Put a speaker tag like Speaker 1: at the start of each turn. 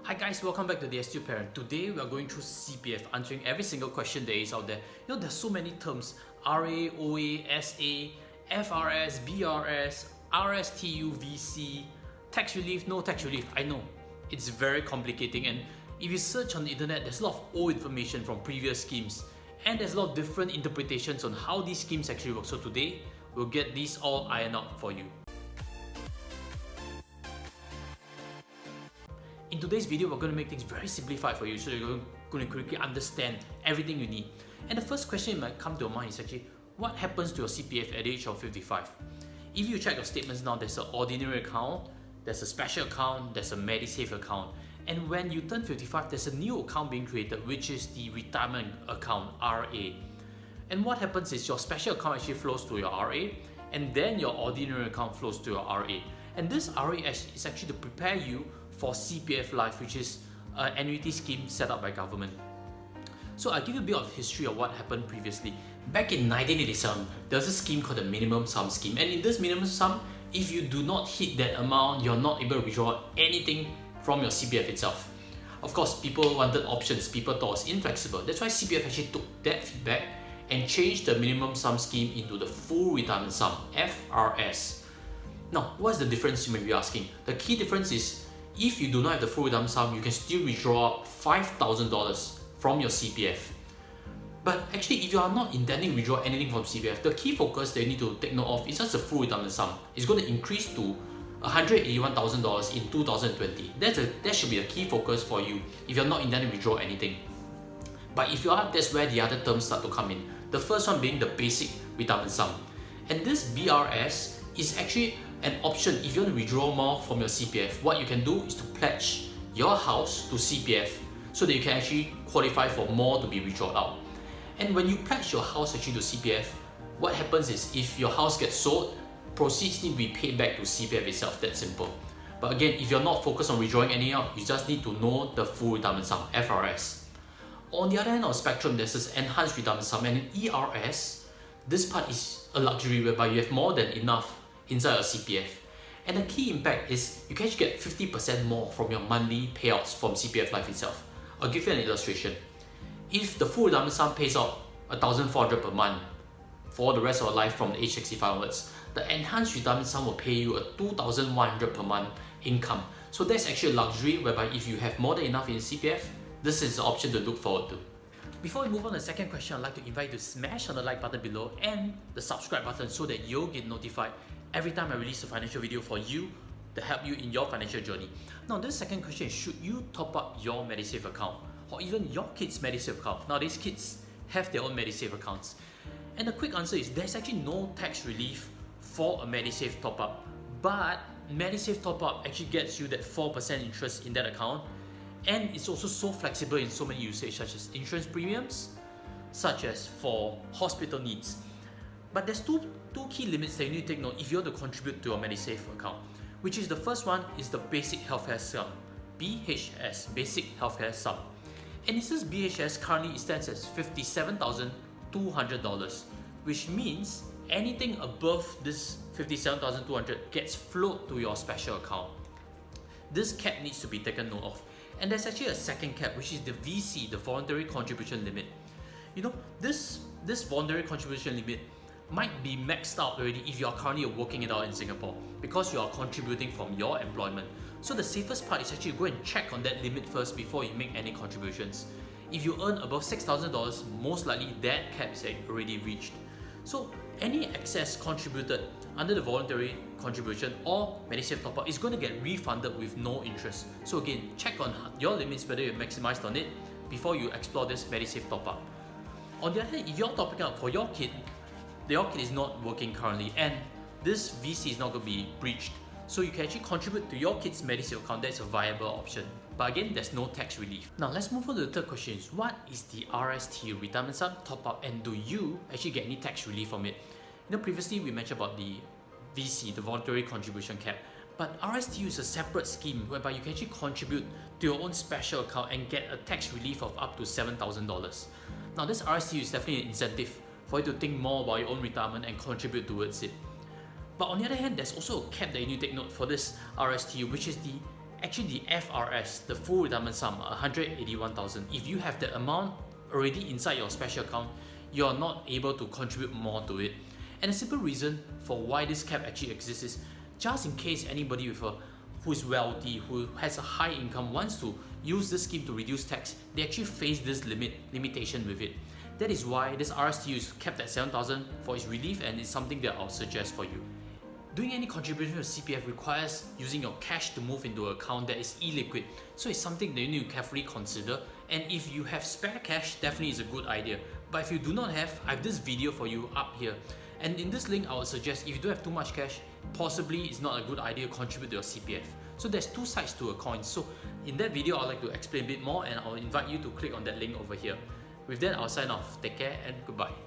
Speaker 1: Hi guys, welcome back to the STU Parent. Today we are going through CPF, answering every single question there is out there. There's so many terms: RA, OA, SA, FRS, BRS, RSTU, VC, tax relief, no tax relief. I know, it's very complicating, and if you search on the internet, there's a lot of old information from previous schemes, and there's a lot of different interpretations on how these schemes actually work. So today, we'll get these all ironed out for you. In today's video, we're going to make things very simplified for you, so you're going to quickly understand everything you need. And the first question that might come to your mind is actually, what happens to your CPF at the age of 55? If you check your statements now, there's an ordinary account, there's a special account, there's a medisave account. And when you turn 55, there's a new account being created, which is the retirement account, RA. And what happens is your special account actually flows to your RA, and then your ordinary account flows to your RA. And this RA is actually to prepare you for CPF Life, which is an annuity scheme set up by government. So I'll give you a bit of history of what happened previously. Back in 1987, there was a scheme called the minimum sum scheme, and in this minimum sum, if you do not hit that amount, you're not able to withdraw anything from your CPF itself. Of course, people wanted options, people thought it was inflexible. That's why CPF actually took that feedback and changed the minimum sum scheme into the full retirement sum, FRS. Now, what's the difference, you may be asking? The key difference is, if you do not have the full retirement sum, you can still withdraw $5,000 from your CPF. But actually, if you are not intending to withdraw anything from CPF, the key focus that you need to take note of is just the full retirement sum. It's going to increase to $181,000 in 2020. That should be a key focus for you if you're not intending to withdraw anything. But if you are, that's where the other terms start to come in. The first one being the basic retirement sum. And this BRS is actually an option. If you want to withdraw more from your CPF, what you can do is to pledge your house to CPF so that you can actually qualify for more to be withdrawn out. And when you pledge your house actually to CPF, what happens is, if your house gets sold, proceeds need to be paid back to CPF itself. That's simple. But again, if you're not focused on withdrawing any out, you just need to know the full retirement sum, FRS. On the other end of the spectrum, there's this enhanced retirement sum, and in ERS, this part is a luxury whereby you have more than enough inside your CPF. And the key impact is you can actually get 50% more from your monthly payouts from CPF Life itself. I'll give you an illustration. If the full retirement sum pays out $1,400 per month for the rest of your life from the age 65 onwards, the enhanced retirement sum will pay you a $2,100 per month income. So that's actually a luxury whereby if you have more than enough in CPF, this is the option to look forward to. Before we move on to the second question, I'd like to invite you to smash on the like button below and the subscribe button so that you'll get notified every time I release a financial video for you to help you in your financial journey. Now, this second question is, should you top up your medisave account or even your kids' medisave account? Now, these kids have their own medisave accounts. And the quick answer is, there's actually no tax relief for a medisave top up, but medisave top up actually gets you that 4% interest in that account. And it's also so flexible in so many usage, such as insurance premiums, such as for hospital needs. But there's two key limits that you need to take note if you want to contribute to your medisave account, which is, the first one is the basic healthcare sum, BHS, basic healthcare sum. And this BHS currently stands as $57,200, which means anything above this $57,200 gets flowed to your special account. This cap needs to be taken note of. And there's actually a second cap, which is the VC, the voluntary contribution limit. This voluntary contribution limit might be maxed out already if you are currently working it out in Singapore, because you are contributing from your employment. So the safest part is actually go and check on that limit first before you make any contributions. If you earn above $6,000, most likely that cap is already reached. So any excess contributed under the voluntary contribution or medisave top-up is going to get refunded with no interest. So again, check on your limits, whether you're maximized on it, before you explore this medisave top-up. On the other hand, if you're topping up for your kid is not working currently, and this VC is not going to be breached, so you can actually contribute to your kid's medisave account. That's a viable option. But again, there's no tax relief. Now let's move on to the third question. What is the RSTU, retirement sum top-up, and do you actually get any tax relief from it? Previously we mentioned about the VC, the voluntary contribution cap, but RSTU is a separate scheme whereby you can actually contribute to your own special account and get a tax relief of up to $7,000. Now, this RSTU is definitely an incentive for you to think more about your own retirement and contribute towards it. But on the other hand, there's also a cap that you need to take note for this RSTU, which is the Actually, the FRS, the full retirement sum, 181,000, if you have the amount already inside your special account, you're not able to contribute more to it. And a simple reason for why this cap actually exists is just in case anybody who is wealthy, who has a high income, wants to use this scheme to reduce tax, they actually face this limitation with it. That is why this RSTU is kept at 7,000 for its relief, and it's something that I'll suggest for you. Doing any contribution to CPF requires using your cash to move into an account that is illiquid, so it's something that you need to carefully consider. And if you have spare cash, definitely is a good idea. But if you do not have, I have this video for you up here. And in this link, I would suggest if you don't have too much cash, possibly it's not a good idea to contribute to your CPF. So there's two sides to a coin. So in that video, I'd like to explain a bit more, and I'll invite you to click on that link over here. With that, I'll sign off. Take care and goodbye.